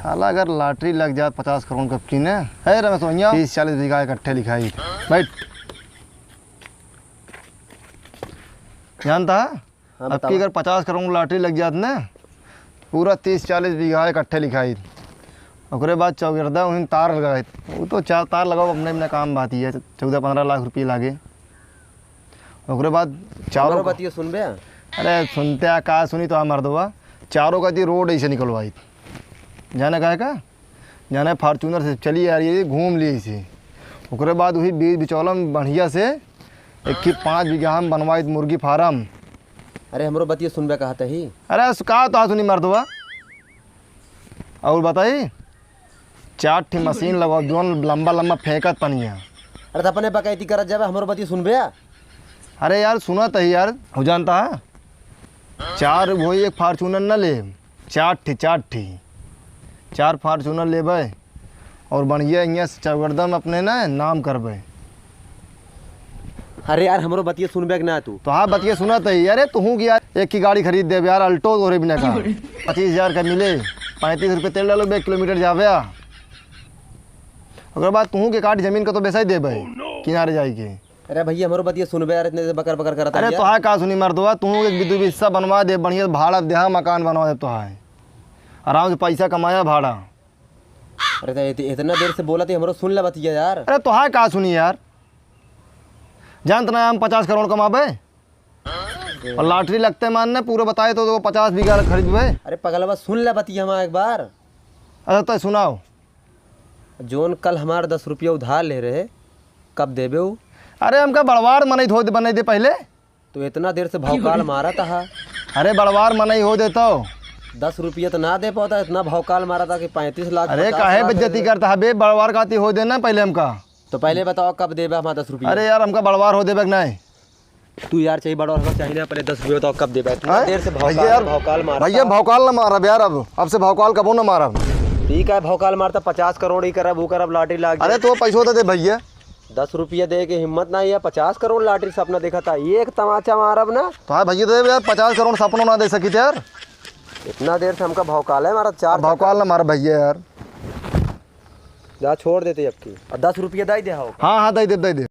साला अगर लॉटरी लग जाए 50 करोड़ कब की ने है रमेश भैया 30-40 बीघा इकट्ठे लिखाई बैठ जानता है अब की अगर 50 करोड़ लॉटरी लग जात ना पूरा 30-40 बीघा इकट्ठे लिखाई ओकरे बाद चौगिरदा वहीं तार लगाए वो तो तार लगाओ अपने अपने काम बात ही है 14-15 लाख रुपये लागे ओकरे बाद चारों बात ये सुन बे अरे सुनते का सुनी तो मर्दवा चारों का रोड ऐसे निकलवाई जाने का है का जाने फार्चूनर से चली आ रही है घूम ली इसे ओकरे बाद वही बीच बिचौला में बढ़िया से 5 बीघा में बनवाई मुर्गी फार्म। अरे हमरो बतिया सुनबे कहता ही अरे कहा तो सुनी मर्दवा और बताई 4 ठी मशीन लगाओ जोन लंबा लंबा फेंकत पनिया। अरे अपने बकैती करत जाबे हमरो बतिया सुनबे। अरे यार सुना तो यार हो जानता है 4 वही एक फार्चूनर न ले 4 ठी 4 फार्चूनर लेबै और बढ़िया यहाँ से चौगर्दम अपने ना नाम करबै। अरे यार हमरो बतिया सुनबे ना तू तो हाँ बतिया सुना तो अरे तू की यार एक की गाड़ी खरीद दे यार अल्टो और बिना का 25,000 का मिले 35 रुपये तेल डालो 1 किलोमीटर जावे ओकर बाद तू के काट जमीन का तो बेचा ही देबै किनारे जाई के। अरे भैया हमरो बतिया सुनबे यार इतने बकर बकर करता। अरे तो का सुनी मर्दवा तू एक विद्युत हिस्सा बनवा दे बढ़िया भाड़ा दे मकान बनवा दे तो आराम से पैसा कमाया भाड़ा। अरे तो इतना देर से बोला थी हमरो सुन ले बतिया यार। अरे तो का सुनी यार जानते ना हम 50 करोड़ कमाबे और लॉटरी लगते मानने पूरे बताए तो 50 बीघा खरीदबे। अरे पगलवा सुन ले बतिया हम एक बार। अच्छा तो सुनाओ जोन कल हमारे 10 रुपया उधार ले रहे कब देबे वो? अरे हमका बड़वार मनई हो दे बने दे पहले तो इतना देर से भौकाल मारा था। अरे बड़वार मनई हो देता 10 रुपया तो ना दे पाता इतना भौकाल मारा था कि 35 लाख। अरे काहे बेइज्जती करता है बे बड़वार काती हो देना पहले हमका। तो पहले बताओ कब देबे हमारा 10 रुपया? अरे यार हमका बड़वार हो देबे नहीं तू यार चाहिए बड़वार चाहिए ना पहले 10 रुपया बताओ कब देबे? इतना देर से भौकाल मारा भैया भौकाल ना मारा यार अब से भौकाल कबो ना मारा। ठीक है भौकाल मारता 50 करोड़ ही करब वो करब लॉटरी लाग। अरे तो पैसों तो दे भैया 10 रुपया दे के हिम्मत ना है 50 करोड़ लॉटरी सपना देखा था एक तमाचा मारब ना। तो हाँ भैया तो यार 50 करोड़ सपनों ना दे सकी यार इतना देर से हमका भौकाल है हमारा 4 भौकाल ना मारा भैया यार जा छोड़ देते अब की और 10 रुपया दे दे। हाँ दे दे।